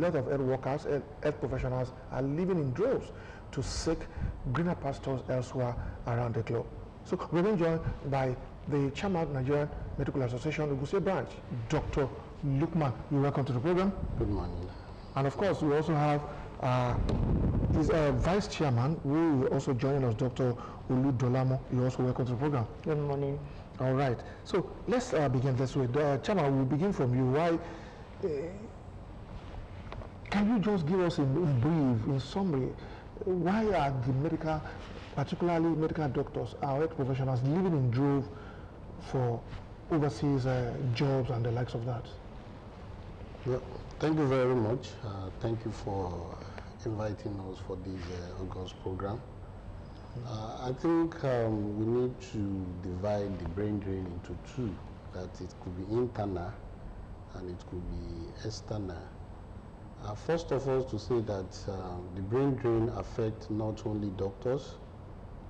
lot of health workers, health professionals are leaving in droves to seek greener pastures elsewhere around the globe. So we're being joined by the chairman of Nigerian Medical Association, Oguse branch, Dr. Lukman. You're welcome to the program. Good morning. And of course, we also have his vice chairman, who will also join us, Dr. Olu Dolamo. You're also welcome to the program. Good morning. All right. So let's begin this way. Chairman, we'll begin from you. Why? Can you just give us in brief, in summary, why are the medical, particularly medical doctors, our health professionals, living in drove for overseas jobs and the likes of that? Well, thank you very much. Thank you for inviting us for this August program. I think we need to divide the brain drain into two, that it could be internal and it could be external. First of all, to say that the brain drain affects not only doctors,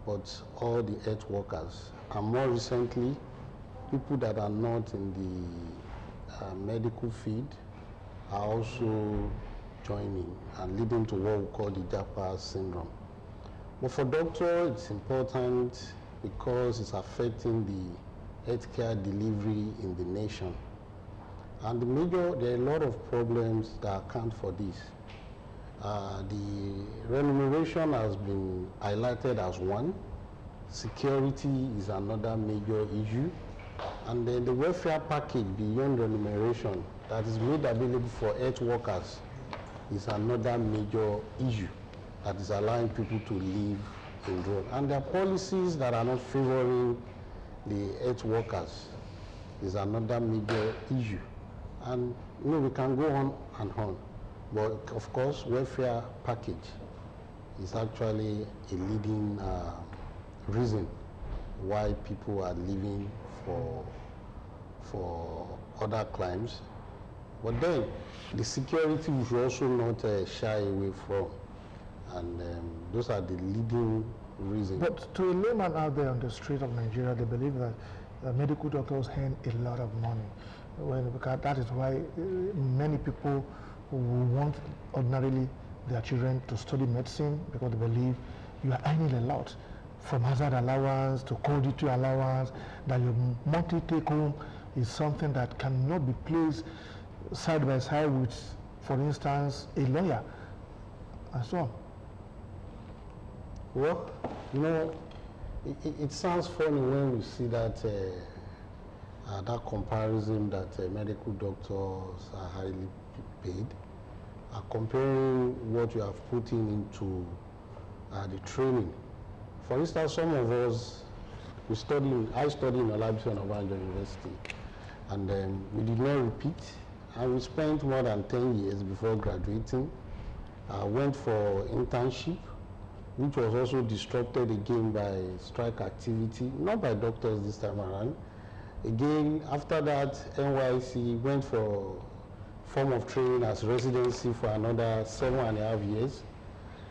but all the health workers, and more recently, people that are not in the medical field are also joining and leading to what we call the JAPA syndrome. But for doctors, it's important because it's affecting the healthcare delivery in the nation. And there are a lot of problems that account for this. The remuneration has been highlighted as one. Security is another major issue. And then the welfare package beyond remuneration that is made available for health workers is another major issue that is allowing people to live in drone. And there are policies that are not favoring the health workers is another major issue. And we can go on and on. But of course, welfare package is actually a leading reason why people are leaving for other climes. But then the security we should also not shy away from. And those are the leading reasons. But to a layman out there on the street of Nigeria, they believe that medical doctors earn a lot of money. Because that is why many people who want ordinarily their children to study medicine, because they believe you are earning a lot, from hazard allowance to commodity allowance, that your monthly take home is something that cannot be placed side by side with, for instance, a lawyer, and so on. Well, it sounds funny when we see that that comparison that medical doctors are highly paid, comparing what you have put into the training. For instance, some of us, I studied in Olabisi Onabanjo University, and we did not repeat, and we spent more than 10 years before graduating. Went for internship, which was also disrupted again by strike activity, not by doctors this time around. Again, after that, NYC went for form of training as residency for another 7.5 years.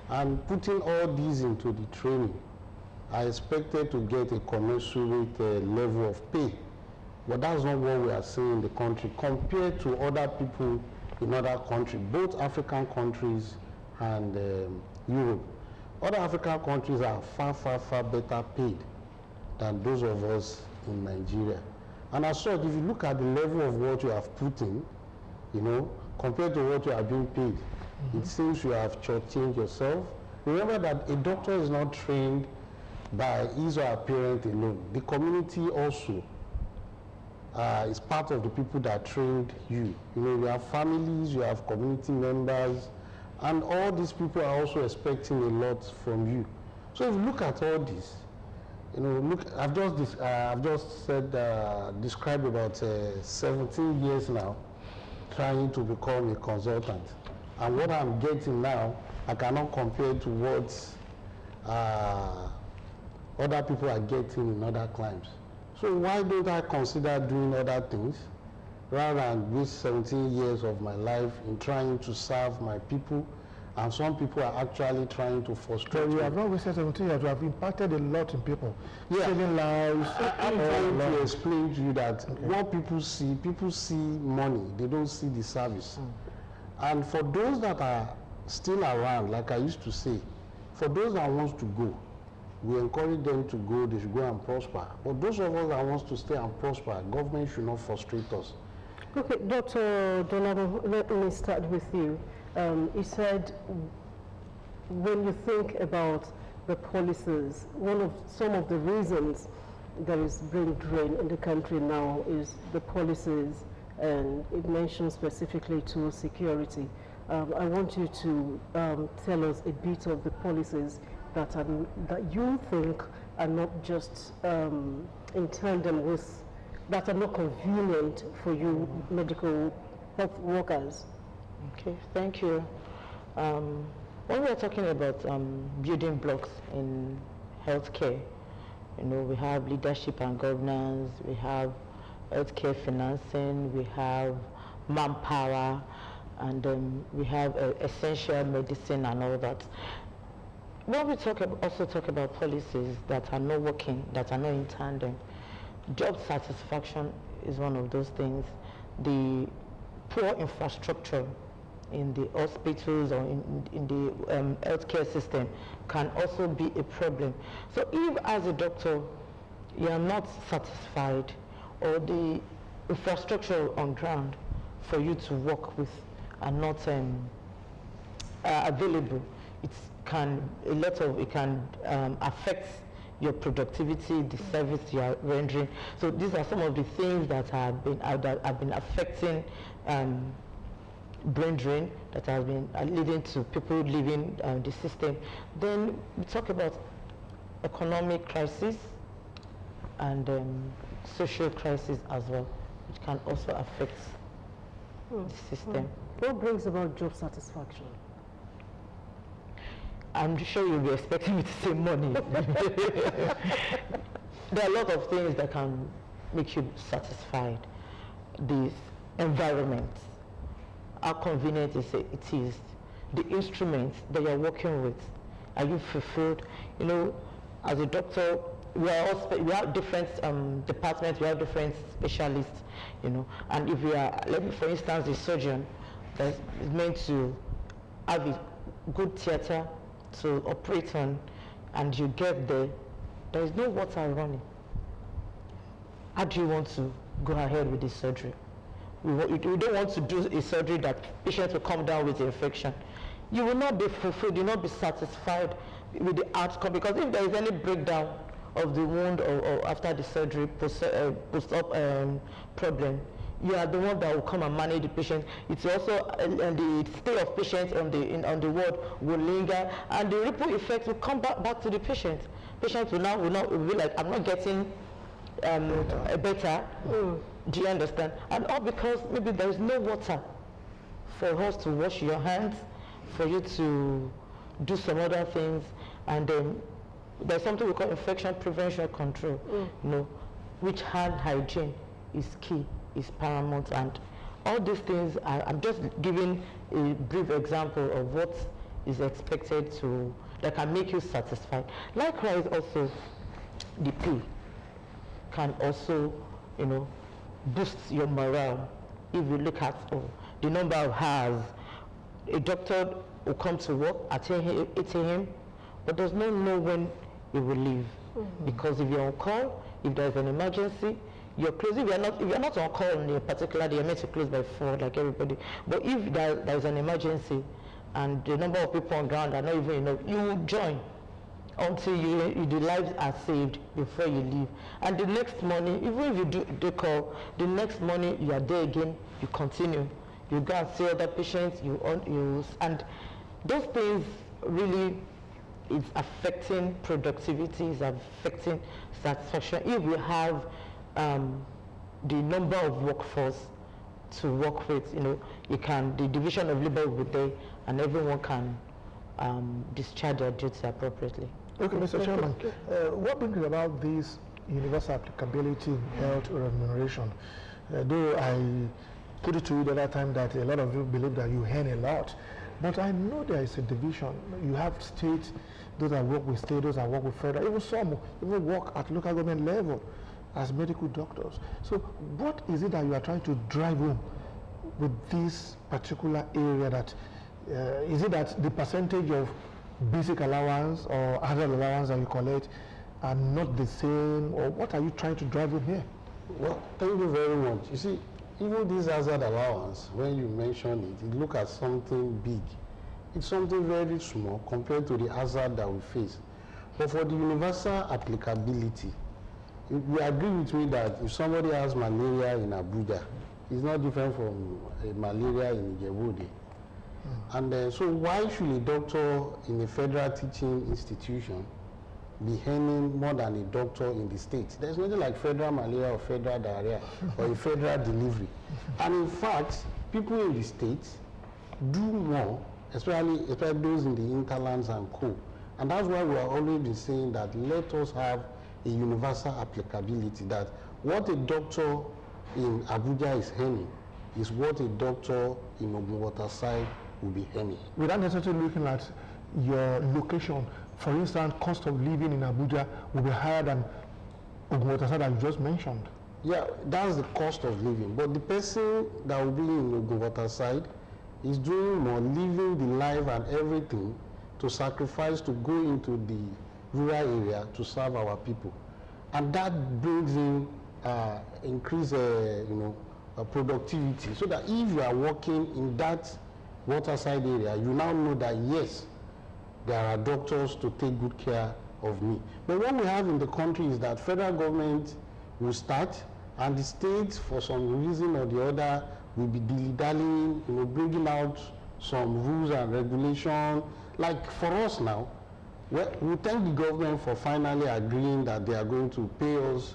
And putting all these into the training, I expected to get a commensurate level of pay. But that's not what we are seeing in the country compared to other people in other countries, both African countries and Europe. Other African countries are far, far, far better paid than those of us in Nigeria. And as such, if you look at the level of what you have put in, compared to what you are being paid, it seems you have shortchanged yourself. Remember that a doctor is not trained by his or her parent alone. The community also is part of the people that trained you. You have families, you have community members, and all these people are also expecting a lot from you. So if you look at all this, I've just described about 17 years now trying to become a consultant. And what I'm getting now, I cannot compare to what other people are getting in other climes. So why don't I consider doing other things rather than waste 17 years of my life in trying to serve my people? And some people are actually trying to frustrate you have not wasted 17 years, you have impacted a lot in people. Yeah. Saving lives. I'm trying to explain to you that what people see money, they don't see the service. And for those that are still around, like I used to say, for those that wants to go, we encourage them to go, they should go and prosper. But those of us that wants to stay and prosper, government should not frustrate us. Okay, Dr. Donado, let me start with you. You said when you think about the policies, some of the reasons there is brain drain in the country now is the policies, and it mentions specifically to security. I want you to tell us a bit of the policies that you think are not just in tandem with, that are not convenient for you medical health workers. Okay, thank you. When we are talking about building blocks in healthcare, we have leadership and governance, we have healthcare financing, we have manpower, and we have essential medicine and all that. When we also talk about policies that are not working, that are not in tandem, job satisfaction is one of those things. The poor infrastructure in the hospitals or in the healthcare system can also be a problem. So if as a doctor you are not satisfied, or the infrastructure on ground for you to work with are not available, it can affect your productivity, the service you are rendering. So these are some of the things that have been affecting brain drain, that has been leading to people leaving the system. Then we talk about economic crisis and social crisis as well, which can also affect the system. What brings about job satisfaction? I'm sure you'll be expecting me to say money. There are a lot of things that can make you satisfied. The environment, how convenient it is, the instruments that you're working with, are you fulfilled? As a doctor, we have different departments, we have different specialists, and if you are, for instance, a surgeon that is meant to have a good theater to operate on, and you get there is no water running. How do you want to go ahead with this surgery? We don't want to do a surgery that patients will come down with infection. You will not be fulfilled, you will not be satisfied with the outcome, because if there is any breakdown of the wound or after the surgery, post-op problem, you are the one that will come and manage the patient. It's also, and the stay of patients on the ward will linger, and the ripple effect will come back to the patient. Patients will be like, I'm not getting better. Do you understand? And all because maybe there is no water for us to wash your hands, for you to do some other things, and then there's something we call infection prevention control, which hand hygiene is key, is paramount, and all these things I'm just giving a brief example of what is expected that can make you satisfied. Likewise, also the pay can also, boost your morale. If you look at the number of hours a doctor will come to work at 8 a.m., but does not know when he will leave. Because if you're on call, if there's an emergency, you're closed. If you're not on call on a particular day, you're meant to close by 4 like everybody. But if there's an emergency and the number of people on ground are not even enough, you will join until the lives are saved before you leave. And the next morning, even if you do the call, the next morning you are there again, you continue. You go and see other patients, and those things really is affecting productivity, is affecting satisfaction. If we have the number of workforce to work with, the division of labor will be there, and everyone can discharge their duties appropriately. Okay, Mr. Chairman, what brings about this universal applicability in health remuneration? Though I put it to you the other time that a lot of you believe that you earn a lot, but I know there is a division. You have states, those that work with state, those that work with federal, even some even work at local government level as medical doctors. So what is it that you are trying to drive home with this particular area that, is it that the percentage of basic allowance or other allowance that you collect are not the same, or what are you trying to drive in here? Well, thank you very much. You see, even this hazard allowance, when you mention it, you look at something big. It's something very small compared to the hazard that we face. But for the universal applicability, you agree with me that if somebody has malaria in Abuja, it's not different from malaria in Ijebu. And so why should a doctor in a federal teaching institution be earning more than a doctor in the state? There's nothing like federal malaria or federal diarrhea or a federal delivery. And in fact, people in the states do more, especially those in the hinterlands and co. And that's why we are always been saying that let us have a universal applicability, that what a doctor in Abuja is earning is what a doctor in Ogun Waterside will be earning. Without necessarily looking at your location, for instance, cost of living in Abuja will be higher than Ogun Waterside that you just mentioned. Yeah, that's the cost of living. But the person that will be in Ogun Waterside is doing more, living the life and everything to sacrifice to go into the rural area to serve our people. And that brings in increased productivity, so that if you are working in that waterside area, you now know that yes, there are doctors to take good care of me. But what we have in the country is that federal government will start, and the states, for some reason or the other, will be dilly-dallying, bringing out some rules and regulations. Like for us now, we thank the government for finally agreeing that they are going to pay us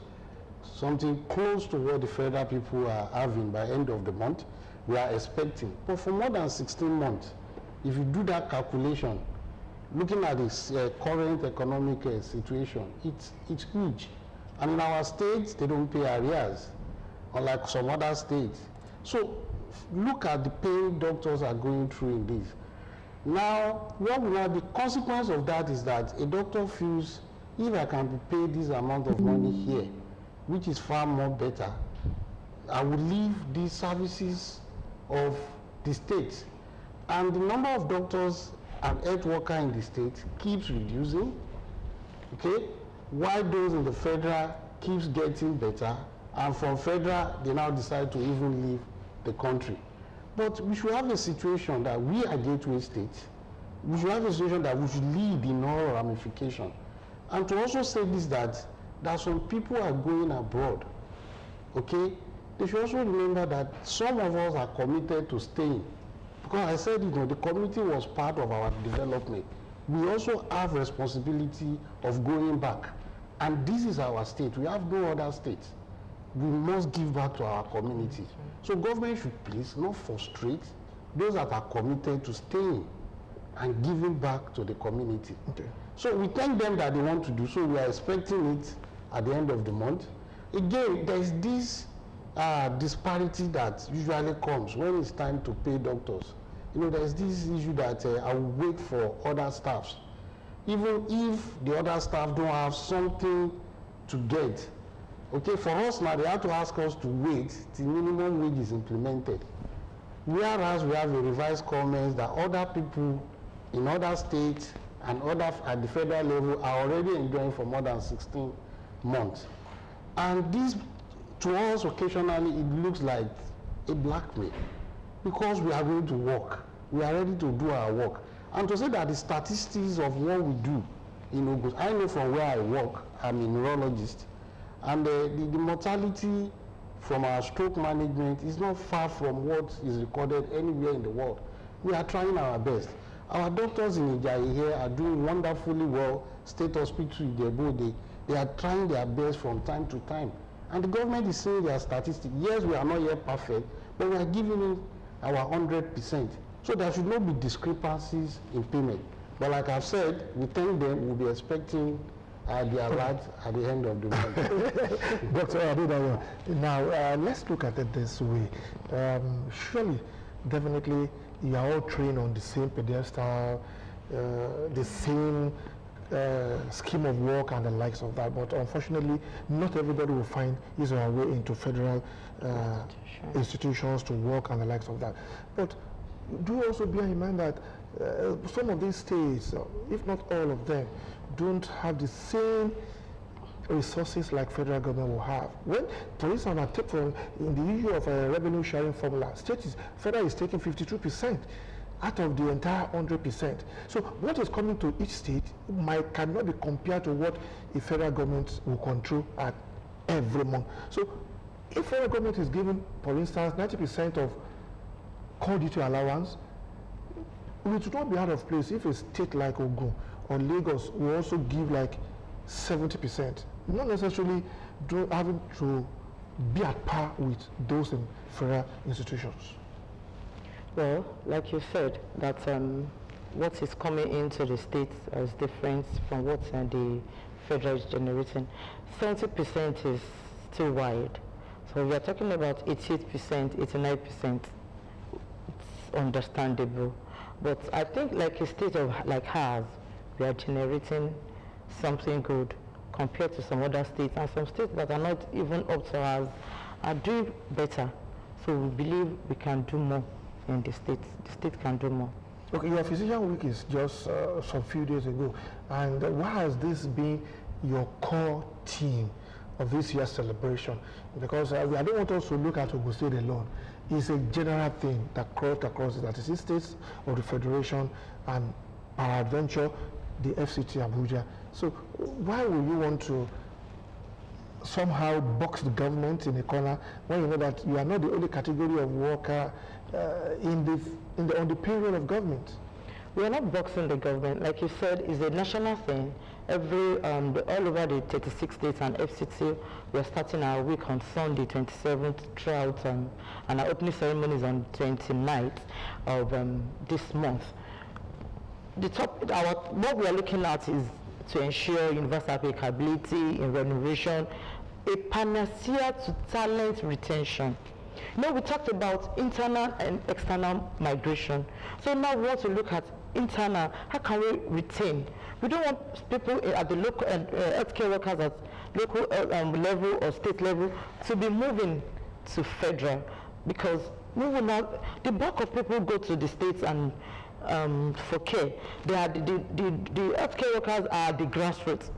something close to what the federal people are having by end of the month. We are expecting. But for more than 16 months, if you do that calculation, looking at this current economic situation, it's huge. And in our states, they don't pay arrears, unlike some other states. So look at the pain doctors are going through in this. Now, the consequence of that is that a doctor feels, if I can be paid this amount of money here, which is far more better, I will leave these services of the state. And the number of doctors and health workers in the state keeps reducing, okay? While those in the federal keeps getting better, and from federal, they now decide to even leave the country. But we should have a situation that we are gateway states. We should have a situation that we should lead in all ramifications. And to also say this, that some people are going abroad, okay? They should also remember that some of us are committed to staying. Because I said, the community was part of our development. We also have responsibility of going back. And this is our state. We have no other state. We must give back to our community. So government should please not frustrate those that are committed to staying and giving back to the community. Okay. So we thank them that they want to do so. We are expecting it at the end of the month. Again, there is this disparity that usually comes when it's time to pay doctors. There's this issue that I will wait for other staffs. Even if the other staff don't have something to get. Okay, for us now, they have to ask us to wait till minimum wage is implemented. Whereas we have a revised comments that other people in other states and other at the federal level are already enjoying for more than 16 months. And this, to us, occasionally, it looks like a blackmail, because we are going to work. We are ready to do our work. And to say that the statistics of what we do in August, I know from where I work, I'm a neurologist, and the mortality from our stroke management is not far from what is recorded anywhere in the world. We are trying our best. Our doctors in Ijayi here are doing wonderfully well. State Hospital in Ijebu, they are trying their best from time to time. And the government is saying their statistics. Yes, we are not yet perfect, but we are giving it our 100%. So there should not be discrepancies in payment. But like I've said, we thank them. We'll be expecting the alert at the end of the month. Dr. Abeokuta, now let's look at it this way. Surely, definitely, you are all trained on the same pedestal, the same scheme of work and the likes of that. But unfortunately, not everybody will find his or her way into federal institutions to work and the likes of that. But do also bear in mind that some of these states, if not all of them, don't have the same resources like federal government will have. When, for instance, I take in the issue of a revenue sharing formula, federal is taking 52% out of the entire 100%. So what is coming to each state cannot be compared to what a federal government will control at every month. So if federal government is giving, for instance, 90% of call duty allowance, it would not be out of place if a state like Ogun or Lagos will also give like 70%, not necessarily having to be at par with those in federal institutions. Well, like you said, that what is coming into the states is different from what the federal is generating. 70% is still wide. So we are talking about 88%, 89%. It's understandable. But I think like a state like ours, we are generating something good compared to some other states, and some states that are not even up to us are doing better. So we believe we can do more in the state. The state can do more. Okay, your Physician Week is just some few days ago, and why has this been your core theme of this year's celebration? Because I don't want us to look at Ogun State alone. It's a general thing that crossed across the 36 states of the Federation and peradventure the FCT Abuja. So why would you want to somehow box the government in a corner when you know that you are not the only category of worker on the payroll of government? We are not boxing the government. Like you said, it's a national thing. All over the 36 states and FCT, we're starting our week on Sunday, 27th, throughout, and our opening ceremony is on 29th of this month. What we are looking at is to ensure universal applicability in remuneration, a panacea to talent retention. Now we talked about internal and external migration. So now we want to look at internal. How can we retain? We don't want people at the local healthcare workers at local level or state level to be moving to federal, because we will not. The bulk of people go to the states and for care. They are the healthcare workers are the grassroots.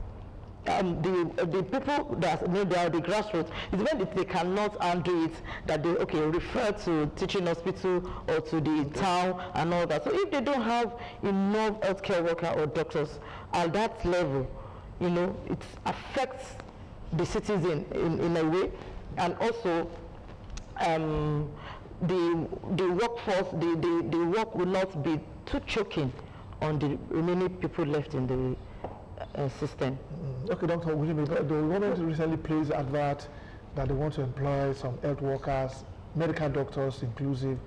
The people that they are the grassroots, it's when they cannot undo it that they refer to teaching hospital or to the town and all that. So if they don't have enough healthcare worker or doctors at that level, it affects the citizen in a way, and also the workforce, the work will not be too choking on the remaining people left in the system. Okay, Dr. the government recently placed advert that they want to employ some health workers, medical doctors inclusive,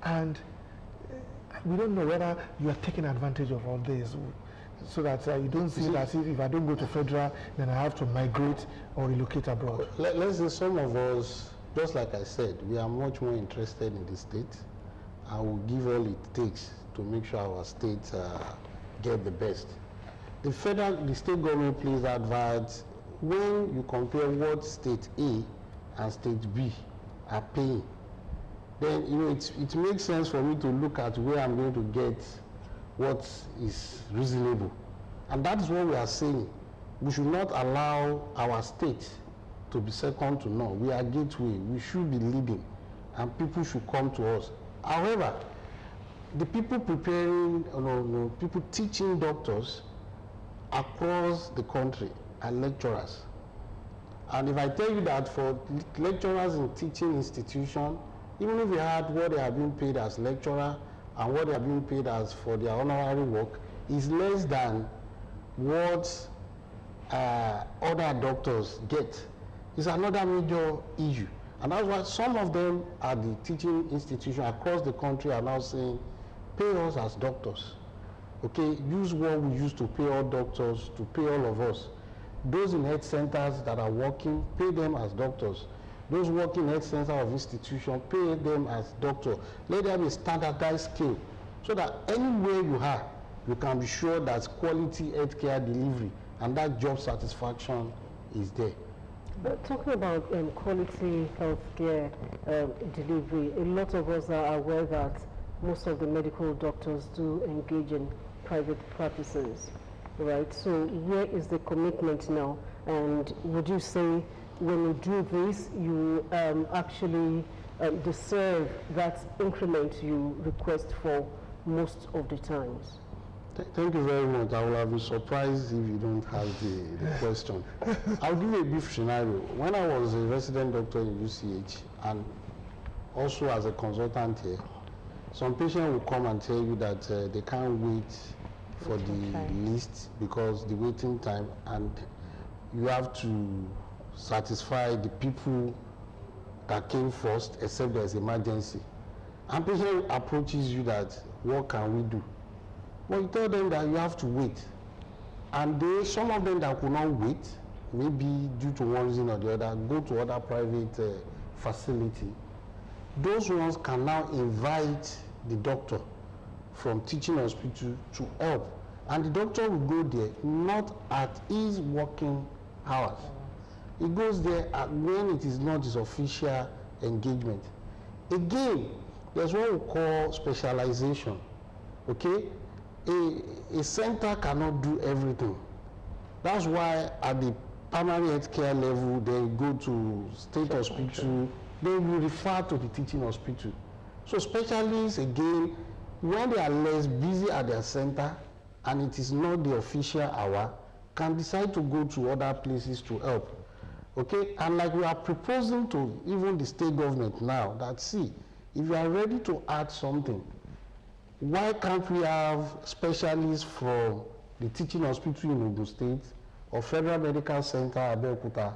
and we don't know whether you are taking advantage of all this, so that you don't see it as if I don't go to federal, then I have to migrate or relocate abroad. Let's say some of us, just like I said, we are much more interested in the state, and will give all it takes to make sure our states get the best. The state government plays adverts. When you compare what state A and state B are paying, then it makes sense for me to look at where I'm going to get what is reasonable. And that is what we are saying. We should not allow our state to be second to none. We are gateway. We should be leading, and people should come to us. However, the people people teaching doctors across the country are lecturers. And if I tell you that for lecturers in teaching institutions, even if we had what they are being paid as lecturer and what they are being paid as for their honorary work, is less than what other doctors get. It's another major issue. And that's why some of them at the teaching institutions across the country are now saying, pay us as doctors. Okay, use what we used to pay all doctors to pay all of us. Those in health centers that are working, pay them as doctors. Those working in health center of institution, pay them as doctors. Let there be a standardized scale so that anywhere you are, you can be sure that quality healthcare delivery and that job satisfaction is there. Talking about quality healthcare delivery, a lot of us are aware that most of the medical doctors do engage in private practices, right? So where is the commitment now? And would you say when you do this, you actually deserve that increment you request for most of the times? Thank you very much. I will have been surprised if you don't have the question. I'll give you a brief scenario. When I was a resident doctor in UCH and also as a consultant here, some patient will come and tell you that they can't wait for the list because the waiting time, and you have to satisfy the people that came first except there's emergency. And patient approaches you that, what can we do? Well, you tell them that you have to wait. And some of them that could not wait, maybe due to one reason or the other, go to other private facility. Those ones can now invite the doctor from teaching hospital to help. And the doctor will go there not at his working hours. He goes there when it is not his official engagement. Again, there's what we call specialization. Okay? A center cannot do everything. That's why at the primary healthcare level, they go to state hospital, they will refer to the teaching hospital. So specialists, again, when they are less busy at their center and it is not the official hour, can decide to go to other places to help. Okay, and like we are proposing to even the state government now, that see, if you are ready to add something, why can't we have specialists from the teaching hospital in Ogun State or Federal Medical Center Abeokuta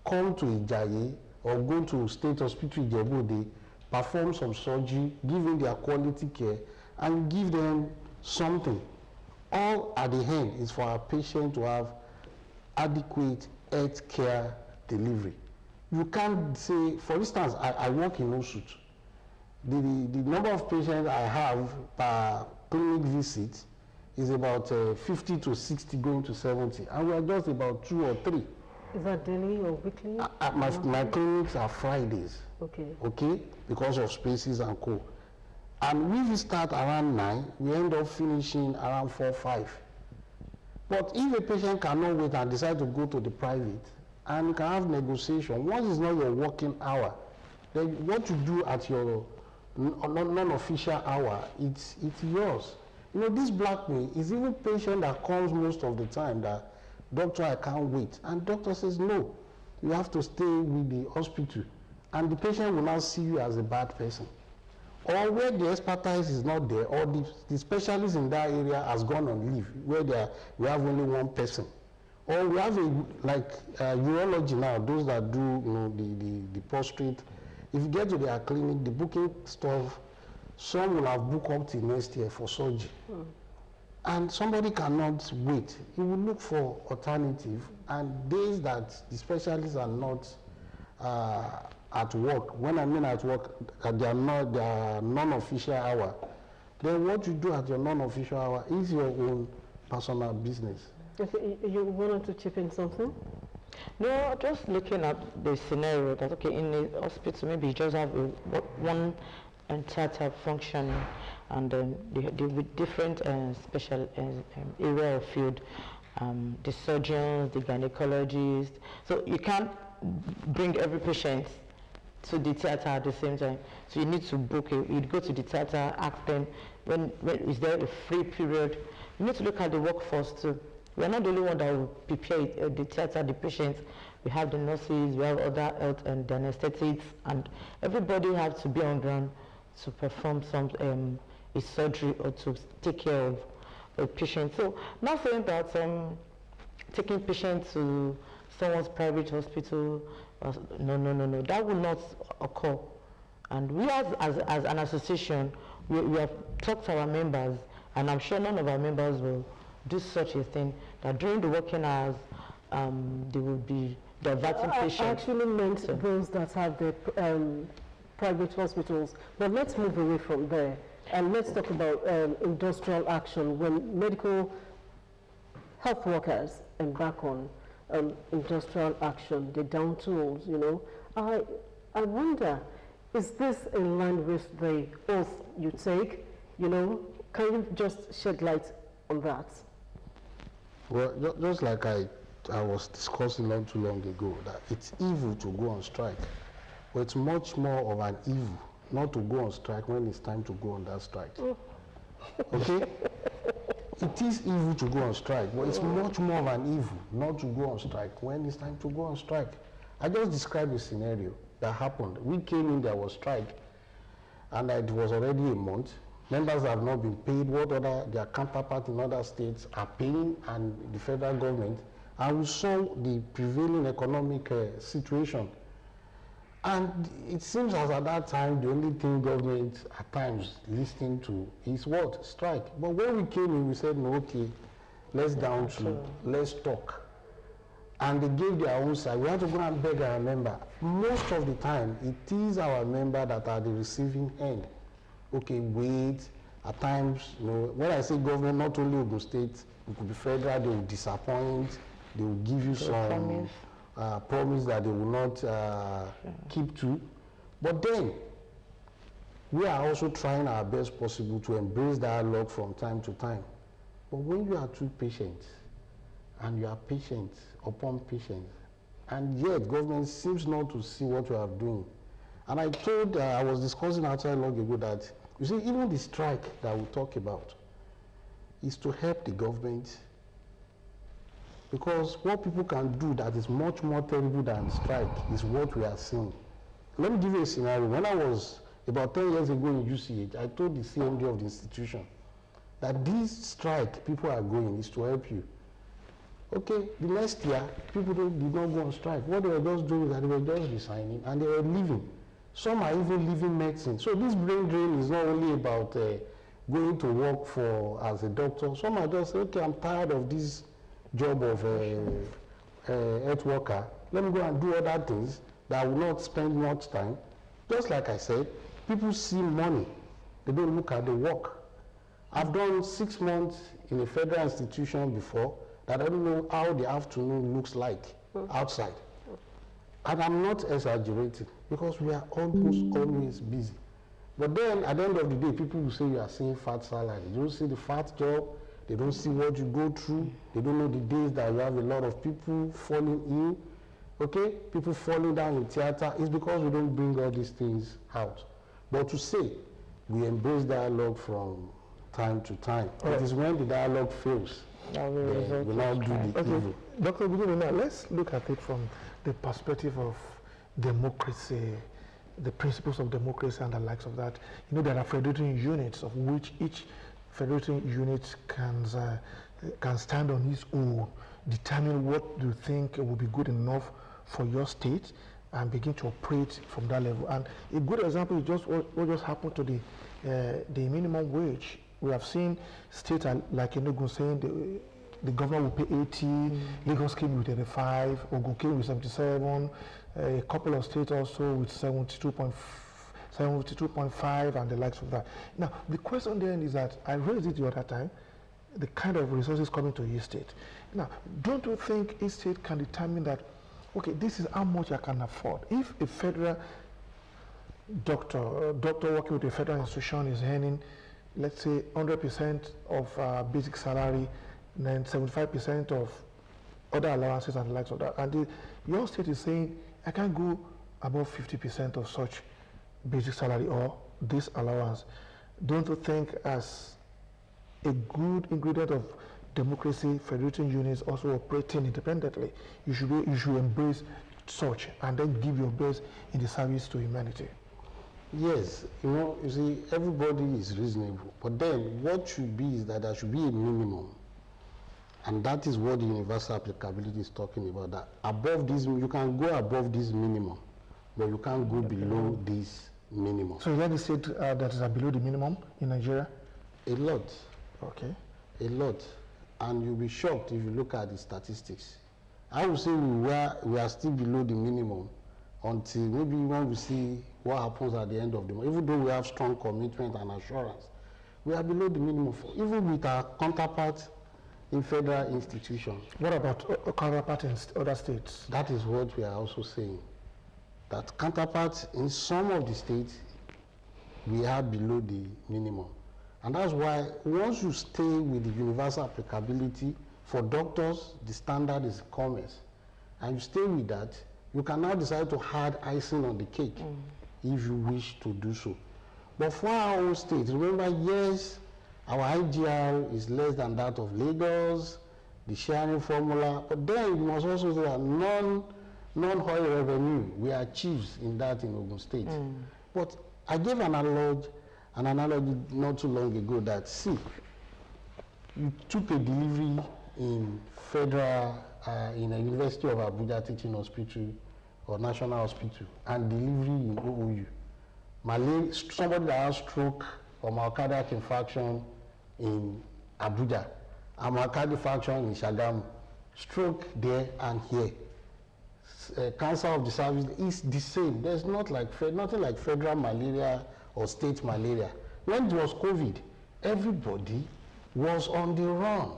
come to Ijaye or go to State Hospital Ijebu-Ode, perform some surgery, give them their quality care, and give them something. All at the end is for our patient to have adequate health care delivery. You can't say, for instance, I work in Osut. The number of patients I have per clinic visit is about 50 to 60 going to 70, and we are just about 2 or 3. Is that daily or weekly? My clinics are Fridays. Okay. Okay, because of spaces and co. And we start around 9, we end up finishing around 4, 5. But if a patient cannot wait and decide to go to the private, and you can have negotiation, once it's not your working hour, then what you do at your non-official hour, it's yours. You know, this blackmail is even patient that comes most of the time that, doctor, I can't wait. And doctor says, no, you have to stay with the hospital. And the patient will now see you as a bad person. Or where the expertise is not there, or the specialist in that area has gone on leave, where we have only one person. Or we have urology now, those that do the prostate. If you get to their clinic, the booking stuff, some will have booked up till next year for surgery. And somebody cannot wait. He will look for alternative, and days that the specialists are not at work, when I mean at work, they are non-official hour, then what you do at your non-official hour is your own personal business. Okay, you wanted to chip in something? No, just looking at the scenario that, okay, in the hospital, maybe you just have one theater functioning, and then with different special area of field, the surgeons, the gynecologists. So you can't bring every patient to the theater at the same time. So you need to book it. You'd go to the theater, ask them when is there a free period. You need to look at the workforce too. We are not the only one that will prepare the theater, the patients. We have the nurses, we have other health and anesthetics, and everybody has to be on ground to perform some a surgery or to take care of a patient. So not saying that taking patients to someone's private hospital, no, that will not occur. And we as an association, we have talked to our members, and I'm sure none of our members will do such a thing, that during the working hours, they will be diverting patients. I actually meant those that have the private hospitals. But let's move away from there. And let's talk about industrial action. When medical health workers embark on industrial action, the down tools, you know, I wonder, is this in line with the oath you take? You know, can you just shed light on that? Well, just like I was discussing not too long ago, that it's evil to go on strike. But it's much more of an evil not to go on strike when it's time to go on that strike. Okay? It is evil to go on strike, but it's much more of an evil not to go on strike when it's time to go on strike. I just described a scenario that happened. We came in, there was strike, and it was already a month. Members have not been paid what their counterparts in other states are paying, and the federal government, and we saw the prevailing economic situation. And it seems as at that time, the only thing government at times listening to is what? Strike. But when we came in, we said, no, okay, let's down to, let's talk. And they gave their own side. We have to go and beg our member. Most of the time, it is our member that are the receiving end. Okay, wait. At times, you know, when I say government, not only Ogun State, it could be federal, they will disappoint, they will give you some promise that they will not keep to. But then, we are also trying our best possible to embrace dialogue from time to time. But when you are too patient, and you are patient upon patience, and yet government seems not to see what you are doing. And I told, I was discussing outside long ago that, you see, even the strike that we talk about is to help the government, because what people can do that is much more terrible than strike is what we are seeing. Let me give you a scenario. When I was about 10 years ago in UCH, I told the CMD of the institution that this strike people are going is to help you. Okay, the next year, people did not go on strike. What they were just doing is that they were just resigning and they were leaving. Some are even leaving medicine. So this brain drain is not only about going to work as a doctor. Some are just, okay, I'm tired of this job of health worker. Let me go and do other things that I will not spend much time. Just like I said, people see money. They don't look at the work. I've done 6 months in a federal institution before that I don't know how the afternoon looks like outside. And I'm not exaggerating because we are almost always busy. But then at the end of the day, people will say you are seeing fat salary. They don't see the fat job. They don't see what you go through. They don't know the days that you have a lot of people falling ill. Okay? People falling down in theater. It's because we don't bring all these things out. But to say we embrace dialogue from time to time, it is when the dialogue fails. We now do the evil. Dr. Bidumi, now let's look at it from the perspective of democracy, the principles of democracy and the likes of that. You know, there are federating units of which each federating unit can stand on its own, determine what you think will be good enough for your state, and begin to operate from that level. And a good example is just what just happened to the minimum wage. We have seen states like Enugu saying the governor will pay 80, Lagos came with 85, Ogun came with 77, a couple of states also with 72.5 and the likes of that. Now, the question then is that, I raised it the other time, the kind of resources coming to each state. Now, don't you think each state can determine that, okay, this is how much I can afford? If a federal doctor working with a federal institution is earning, let's say 100% of basic salary, and then 75% of other allowances and the likes of that. And your state is saying, I can't go above 50% of such basic salary or this allowance. Don't you think as a good ingredient of democracy, federating units also operating independently, you should embrace such and then give your best in the service to humanity? Yes, you see, everybody is reasonable, but then what should be is that there should be a minimum, and that is what the universal applicability is talking about, that above this, you can go above this minimum, but you can't go below this minimum. So is there any state that is below the minimum in Nigeria? A lot. Okay. A lot, and you'll be shocked if you look at the statistics. I would say we are still below the minimum until maybe when we see what happens at the end of the month, even though we have strong commitment and assurance We are below the minimum, even with our counterparts in federal institutions. What about counterpart in other states? That is what we are also saying. That counterparts in some of the states, we are below the minimum. And that's why once you stay with the universal applicability, for doctors, the standard is commerce. And you stay with that, you can now decide to add icing on the cake if you wish to do so. But for our own state, remember, yes, our IGR is less than that of Lagos, the sharing formula, but then you must also say that non-oil revenue, we are chiefs in that in Ogun State. But I gave an analogy not too long ago that, see, you took a delivery in federal, in a University of Abuja teaching hospital or national hospital, and delivery in OOU. Somebody that has stroke or myocardial infarction in Abuja, and myocardial infarction in Shagamu, stroke there and here. Cancer of the cervix is the same. There's nothing like federal malaria or state malaria. When it was COVID, everybody was on the run.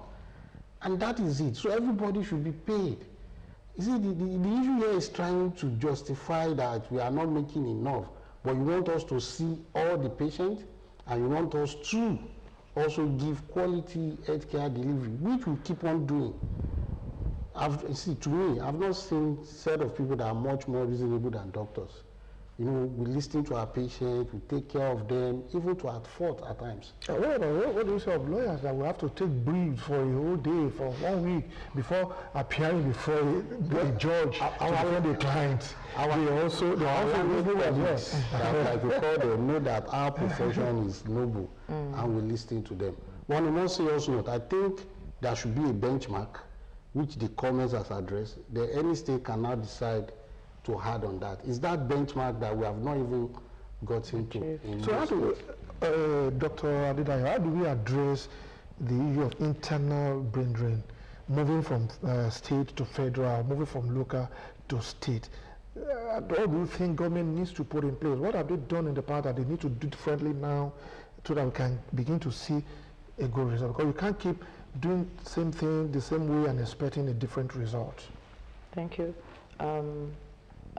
And that is it. So everybody should be paid. You see, the issue here is trying to justify that we are not making enough, but you want us to see all the patients, and you want us to also give quality healthcare delivery, which we keep on doing. To me, I've not seen a set of people that are much more reasonable than doctors. You know, we listen to our patients, we take care of them, even to at fault at times. What do you say of lawyers that we have to take briefs for a whole day, for 1 week, before appearing before a judge to defend the client? They are also noble as well. Like we call them, know that our profession is noble, and we listen to them. One more serious note, I think there should be a benchmark, which the Commerce has addressed. Any state can now decide to add on that. Is that benchmark that we have not even gotten to? So how do Dr. Adedayo, how do we address the issue of internal brain drain, moving from state to federal, moving from local to state? What do you think government needs to put in place? What have they done in the past that they need to do differently now so that we can begin to see a good result? Because you can't keep doing the same thing the same way and expecting a different result. Thank you.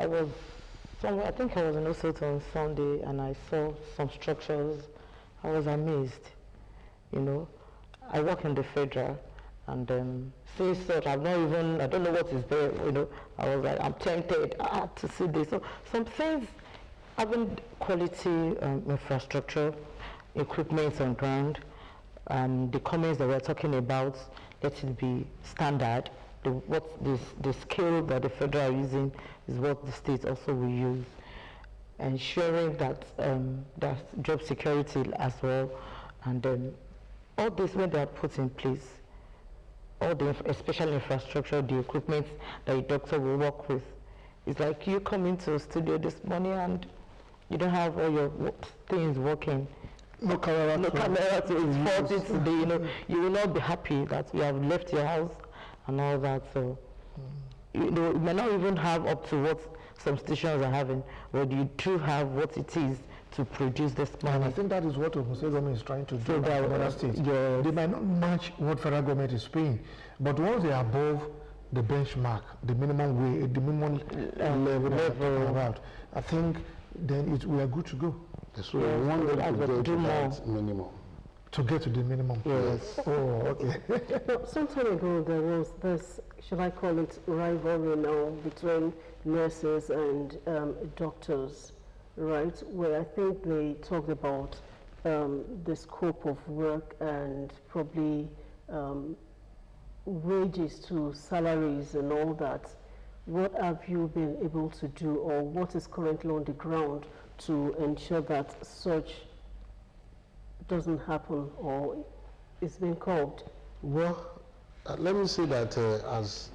I was somewhere, I think I was in Osot on Sunday, and I saw some structures. I was amazed. You know, I work in the federal, and say such, I don't know what is there, you know. I was like, I'm tempted to see this. So some things, having quality infrastructure, equipment on ground, the comments that we're talking about, let it be standard. The scale that the federal are using is what the states also will use. Ensuring that there's job security as well, and all this when they are put in place, all the especially infrastructure, the equipment that a doctor will work with. It's like you come into a studio this morning and you don't have all your things working. No camera to it's faulty today, you know. You will not be happy that you have left your house and all that. So you know, you may not even have up to what some stations are having, but you do have what it is to produce this money. And I think that is what the state government is trying to do in other states. Yes. They might not match what federal government is paying, but once they are above the benchmark, the minimum wage, the minimum level about, I think then we are good to go. So we want them to get to that minimum. To get to the minimum. Yes. Oh, okay. Now, some time ago, there was this, shall I call it, rivalry now between nurses and doctors, right? Where I think they talked about the scope of work and probably wages to salaries and all that. What have you been able to do, or what is currently on the ground to ensure that such doesn't happen or is being curbed? Well, let me say that as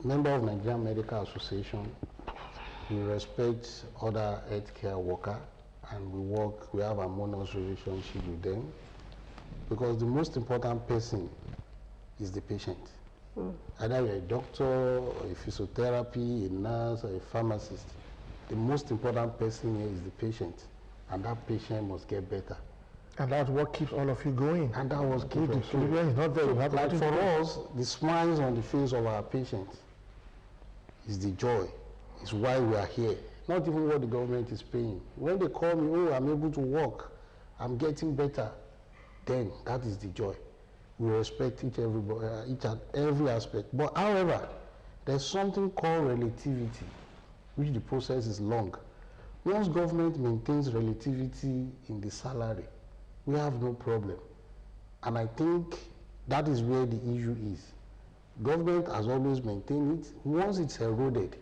member of Nigerian Medical Association, we respect other healthcare workers, and we have a harmonious relationship with them, because the most important person is the patient. Either you're a doctor, or a physiotherapy, a nurse, or a pharmacist. The most important person here is the patient, and that patient must get better. And that's what keeps all of you going. And that was If keep the us. equilibrium is not there, you have Like nothing to for do. us, the smiles on the face of our patients is the joy. It's why we are here. Not even what the government is paying. When they call me, oh, I'm able to walk, I'm getting better, then that is the joy. We respect each and every aspect. But however, there's something called relativity, which the process is long. Once government maintains relativity in the salary, we have no problem. And I think that is where the issue is. Government has always maintained it. Once it's eroded,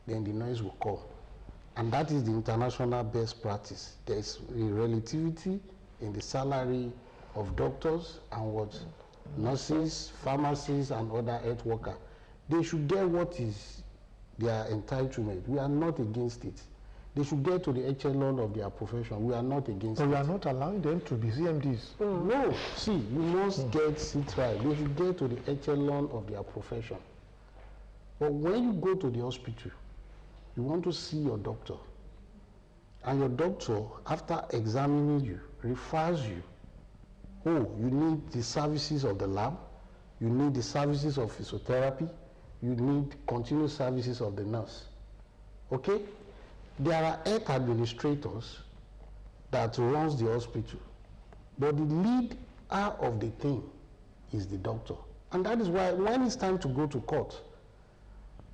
then the noise will come. And that is the international best practice. There's a relativity in the salary of doctors and what nurses, pharmacists, and other health workers. They should get what is their entitlement. We are not against it. They should get to the echelon of their profession. We are not against So it. we are not allowing them to be CMDs. No, see, you must get it right. They should get to the echelon of their profession. But when you go to the hospital, you want to see your doctor. And your doctor, after examining you, refers you. Oh, you need the services of the lab. You need the services of physiotherapy. You need continuous services of the nurse. Okay? There are health administrators that runs the hospital. But the leader of the thing is the doctor. And that is why when it's time to go to court,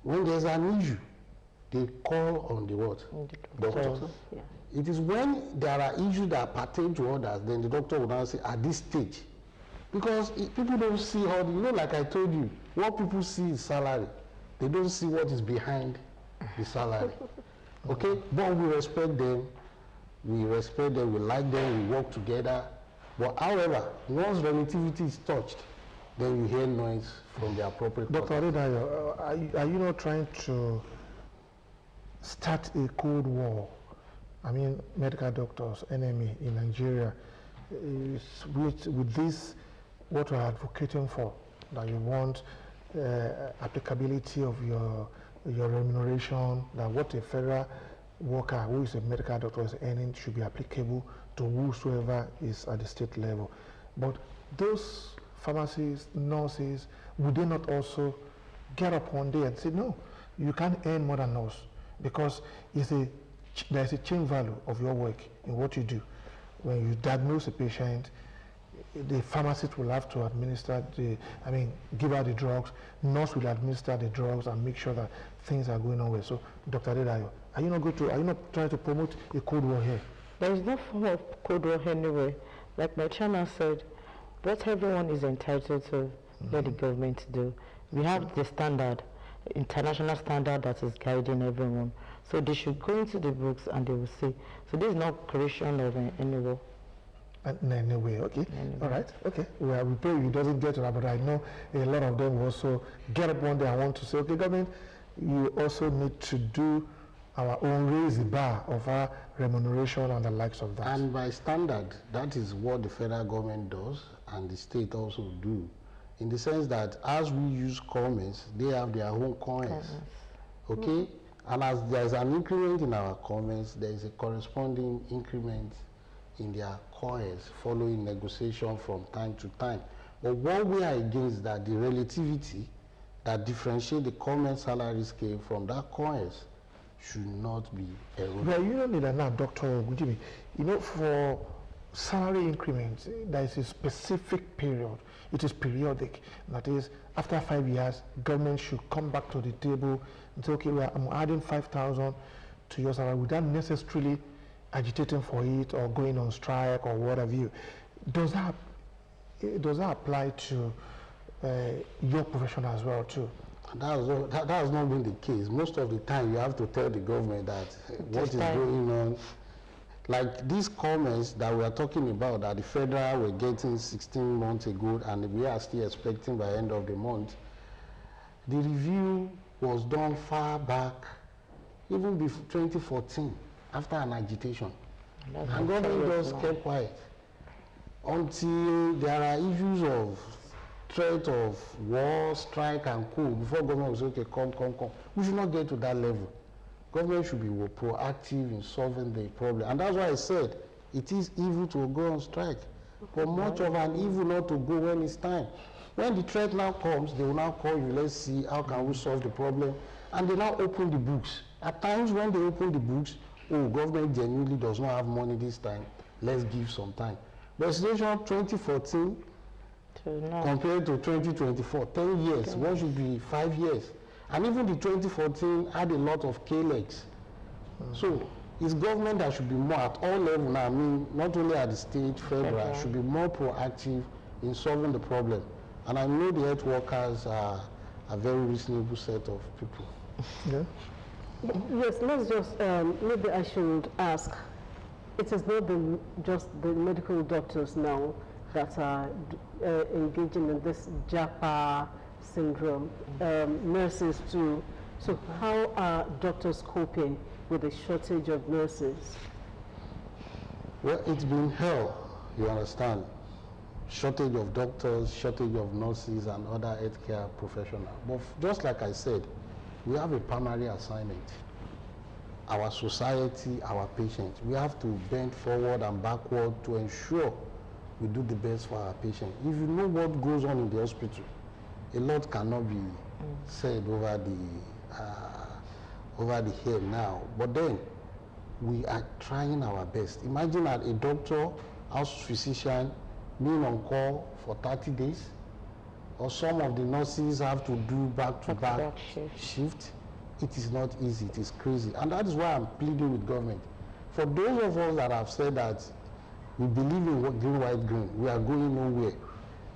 when there's an issue, they call on the what? Doctor. Yeah. It is when there are issues that pertain to others, then the doctor will now say, at this stage. Because people don't see how, like I told you, what people see is salary. They don't see what is behind the salary. Okay? But we respect them. We like them, we work together. But however, once relativity is touched, then you hear noise from the appropriate Dr. Adedayo, are you not trying to start a cold war? I mean, medical doctors, enemy in Nigeria, with this, what we're advocating for, that you want applicability of your remuneration, that what a federal worker who is a medical doctor is earning should be applicable to whosoever is at the state level. But those pharmacists, nurses, would they not also get up one day and say, no, you can't earn more than us, because there's a chain value of your work in what you do. When you diagnose a patient, the pharmacist will have to administer give out the drugs, nurse will administer the drugs and make sure that things are going on well. So, Dr. Adedayo, are you not trying to promote a cold war here? There is no form of cold war anyway. Like my chairman said, what everyone is entitled to, let the government do. We have the standard, international standard that is guiding everyone. So they should go into the books and they will see. So this is not creation of any war. In a way, okay. All right, okay. Well, we pray it doesn't get to that, but I know a lot of them will also get up one day and want to say, okay, government, you also need to do our own, raise the bar of our remuneration and the likes of that. And by standard, that is what the federal government does and the state also do. In the sense that as we use comments, they have their own comments. Okay? And as there is an increment in our comments, there is a corresponding increment in their coins following negotiation from time to time. But what we are against that the relativity that differentiate the comment salary scale from that coins should not be eroded. Well, you don't need that now, Dr. Gujimi. For salary increments, there is a specific period. It is periodic. That is, after 5 years, government should come back to the table and say, okay, I'm adding 5,000 to your salary without necessarily agitating for it or going on strike or what have you. Does that apply to your profession as well too? That has not been the case. Most of the time, you have to tell the government that what is going on. Like these comments that we are talking about, that the federal were getting 16 months ago, and we are still expecting by the end of the month. The review was done far back, even before 2014, after an agitation. And government just kept quiet until there are issues of threat of war, strike, and coup. Before government was okay, come. We should not get to that level. Government should be proactive in solving the problem. And that's why I said, It is evil to go on strike, but much of an evil not to go when it's time. When the threat now comes, they will now call you, let's see how can we solve the problem, and they now open the books. At times when they open the books, oh, government genuinely does not have money this time, let's give some time. The situation 2014 compared to 2024, 10 years, one should be 5 years. And even the 2014 had a lot of K-legs. So it's government that should be more at all levels now, I mean, not only at the state, federal, should be more proactive in solving the problem. And I know the health workers are a very reasonable set of people. Yeah. Yes, let's just, maybe I should ask, it is not just the medical doctors now that are engaging in this JAPA syndrome, nurses too. So how are doctors coping with the shortage of nurses? Well, it's been hell, you understand. Shortage of doctors, shortage of nurses and other healthcare professionals. But just like I said, we have a primary assignment. Our society, our patients. We have to bend forward and backward to ensure we do the best for our patients. If you know what goes on in the hospital, a lot cannot be said over the hair now. But then, we are trying our best. Imagine that a doctor, house physician, being on call for 30 days, or some of the nurses have to do back-to-back shift. It is not easy, it is crazy. And that is why I'm pleading with government. For those of us that have said that we believe in green, white, green, we are going nowhere.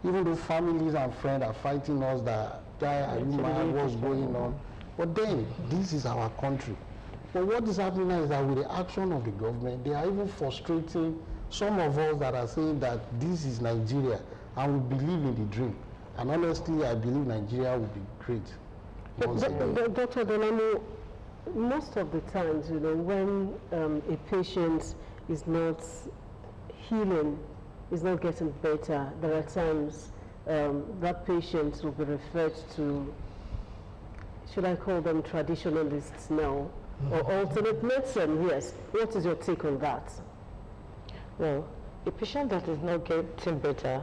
Even though families and friends are fighting us that, are you mad, what's going on? But then, this is our country. But what is happening now is that with the action of the government, they are even frustrating some of us that are saying that this is Nigeria and we believe in the dream. And honestly, I believe Nigeria will be great. But Dr. Delano, most of the times, you know, when a patient is not healing, is not getting better, there are times that patient will be referred to, should I call them traditionalists now, or alternate medicine, yes. What is your take on that? Well, a patient that is not getting better,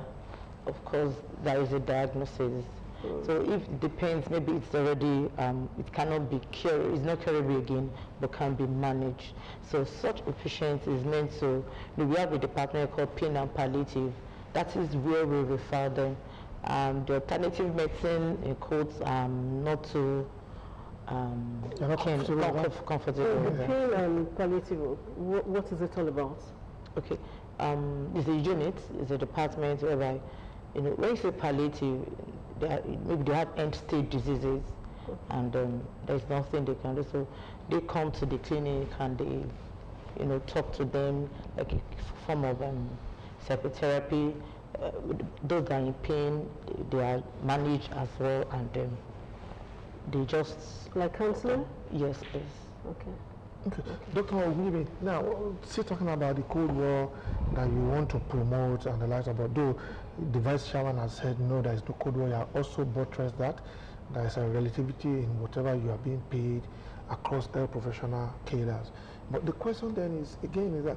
of course, there is a diagnosis. So if it depends, maybe it's already, it cannot be cured, it's not curable again, but can be managed. So such a patient is meant to, we have a department called pain and palliative. That is where we refer them. The alternative medicine, in quotes, not too comfortable. The pain and palliative, what is it all about? Okay, it's a unit, it's a department whereby, you know, when you say palliative, maybe they have end-stage diseases, and there's nothing they can do. So they come to the clinic and they, you know, talk to them like a form of psychotherapy. Those that are in pain, they are managed as well, and they just like counseling. Yes, please. Okay. Okay. Dr. Ognibi, now, still talking about the Cold War that you want to promote and the likes about, though the Vice Chairman has said no, there is no Cold War, you have also buttressed that there is a relativity in whatever you are being paid across health professional cadres. But the question then is, again, is that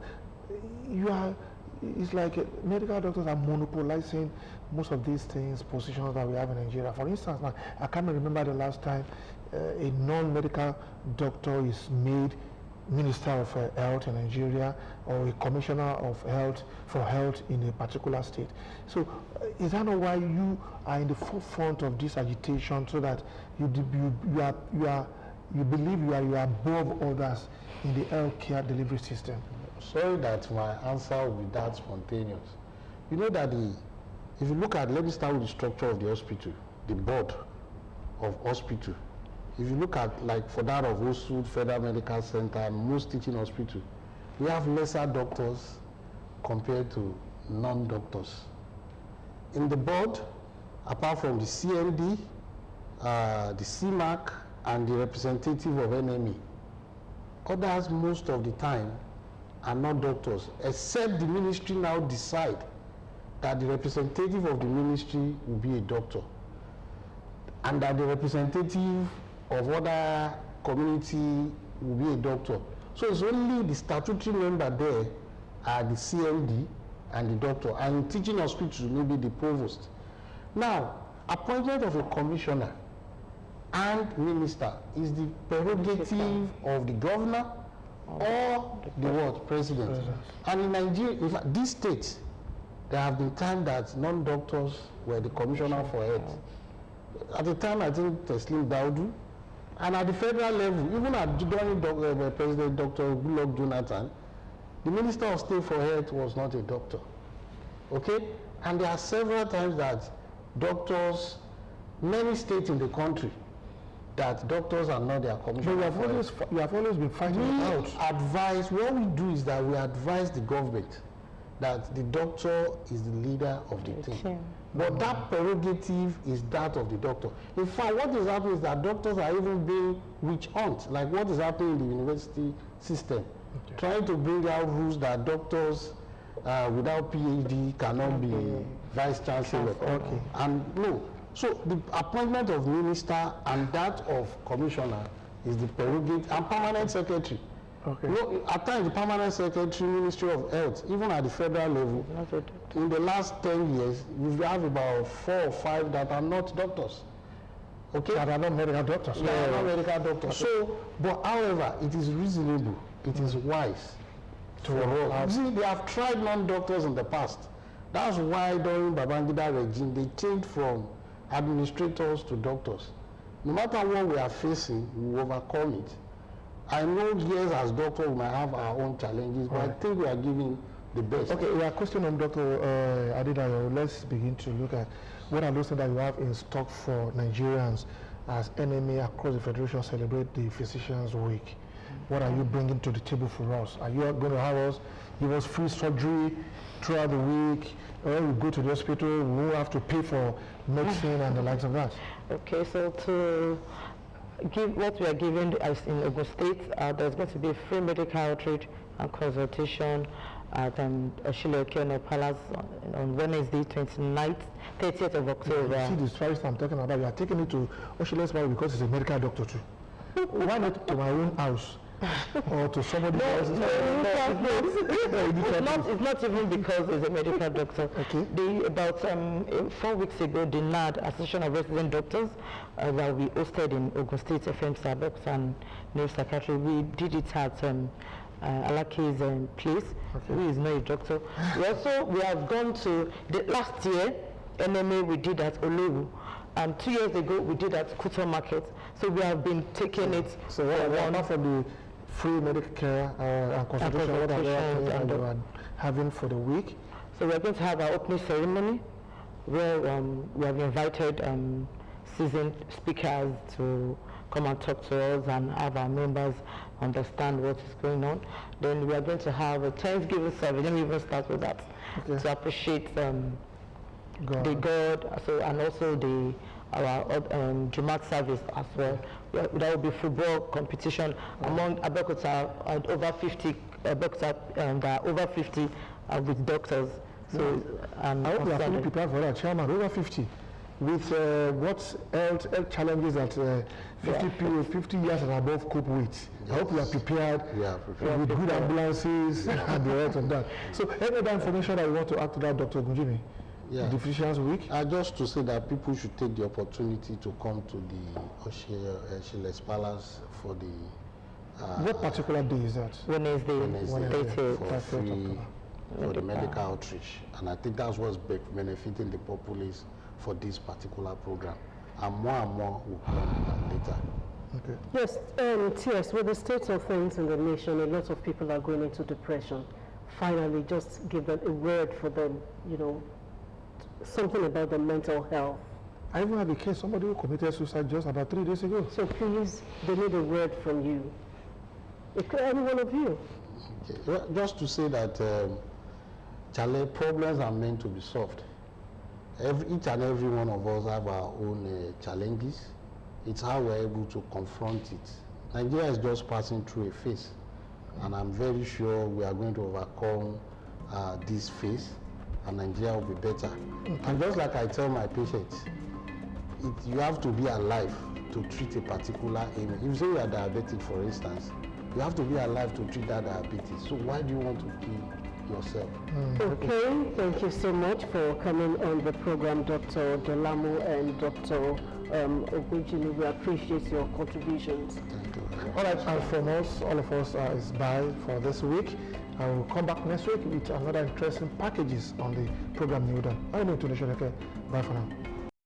it's like medical doctors are monopolizing most of these things, positions that we have in Nigeria. For instance, now, I can't remember the last time a non-medical doctor is made Minister of Health in Nigeria, or a Commissioner of Health for Health in a particular state. So is that not why you are in the forefront of this agitation, so that you believe you are above others in the healthcare delivery system? Sorry that my answer will be that spontaneous. You know that if you look at, let me start with the structure of the hospital, the board of hospital. If you look at, like, for that of OSUD, Federal Medical Center, and most teaching hospitals, we have lesser doctors compared to non-doctors. In the board, apart from the CMD, the CMAC, and the representative of NME, others most of the time are not doctors, except the ministry now decide that the representative of the ministry will be a doctor, and that the representative of other community will be a doctor. So it's only the statutory member there are the CMD and the doctor, and teaching hospitals maybe the provost. Now, appointment of a commissioner and minister is the prerogative of the governor or the what? President. And in Nigeria, in fact, this state, there have been times that non-doctors were the commissioner for health. At the time, I think Teslim Daudu, and at the federal level, even at during President Dr. Goodluck Jonathan, the Minister of State for Health was not a doctor. Okay? And there are several times that doctors, many states in the country, that doctors are not their commissioner. But you have always been fighting it out. What we do is that we advise the government that the doctor is the leader of the team. But that prerogative is that of the doctor. In fact, what is happening is that doctors are even being witch hunt, like what is happening in the university system, trying to bring out rules that doctors without PhD cannot be vice chancellor. Okay. And no. So the appointment of minister and that of commissioner is the prerogative, and permanent secretary. Okay. You know, at times the permanent secretary, Ministry of Health, even at the federal level, in the last 10 years, we have about 4 or 5 that are not doctors. Okay? That are not medical doctors. They are not medical doctors. Okay. So, but however, it is reasonable, it is wise to see, they have tried non-doctors in the past. That's why during Babangida regime, they changed from administrators to doctors. No matter what we are facing, we will overcome it. I know, yes, as doctors, we might have our own challenges, but I think we are giving the best. Okay, we are questioning on Dr. Adedayo. Let's begin to look at what are those things that you have in stock for Nigerians as NMA across the Federation celebrate the Physicians Week. What are you bringing to the table for us? Are you going to have us give us free surgery throughout the week? Or we go to the hospital, we won't have to pay for medicine and the likes of that? Okay, so to give what we are giving as in Ogun State, there's going to be free medical outreach and consultation at Abeokuta Palace on Wednesday, 30th of October. You see this price I'm talking about, you are taking it to Oshile's Palace because he's a medical doctor too. Why not to my own house? Or to somebody else? It's not even because he's a medical doctor. Okay. About 4 weeks ago, the NAD, Association of Resident Doctors, that we hosted in Ogun State FM Abeokuta and Name Secretary, we did it at Alaki's place, who is not a doctor. We have gone to, last year, NMA we did at Olowu. 2 years ago, we did at Kuto Market. So we have been taking it. So apart from the free medical care and consultation, what are you having for the week? So we're going to have our opening ceremony where we have invited seasoned speakers to come and talk to us and have our members understand what is going on. Then we are going to have a Thanksgiving service. Let me even start with that. To appreciate the God, and also our Jumat service as well. There will be football competition among Abeokuta and over 50 over 50 with doctors. So I hope you are fully prepared for that, Chairman. Over 50 with what health challenges that 50 years and above cope with. Yes. I hope you are prepared, with good ambulances and the rest of that. So any other information that you want to add to that, Dr. Gunjimi? Yeah. The Physicians Week? Just to say that people should take the opportunity to come to the Oshile's Palace for the... what particular day is that? Wednesday for free for the medical outreach. And I think that's what's benefiting the populace for this particular program. And more will come later. Okay. Yes, TS, with the state of things in the nation, a lot of people are going into depression. Finally, just give them a word for them, something about the mental health. I even have a case, somebody who committed suicide just about 3 days ago. So please, they need a word from you. It could any one of you. Okay. Well, just to say that problems are meant to be solved. Each and every one of us have our own challenges. It's how we're able to confront it. Nigeria is just passing through a phase, and I'm very sure we are going to overcome this phase, and Nigeria will be better. And just like I tell my patients, you have to be alive to treat a particular ailment. If you say you are diabetic, for instance, you have to be alive to treat that diabetes. So why do you want to kill yourself. Okay, thank you so much for coming on the program, Dr. Dolamu and Dr. Ogunjimi. We appreciate your contributions. Thank you very much. All right, and from us, all of us, is bye for this week. I will come back next week with another interesting packages on the program. I'm going to okay. Bye for now.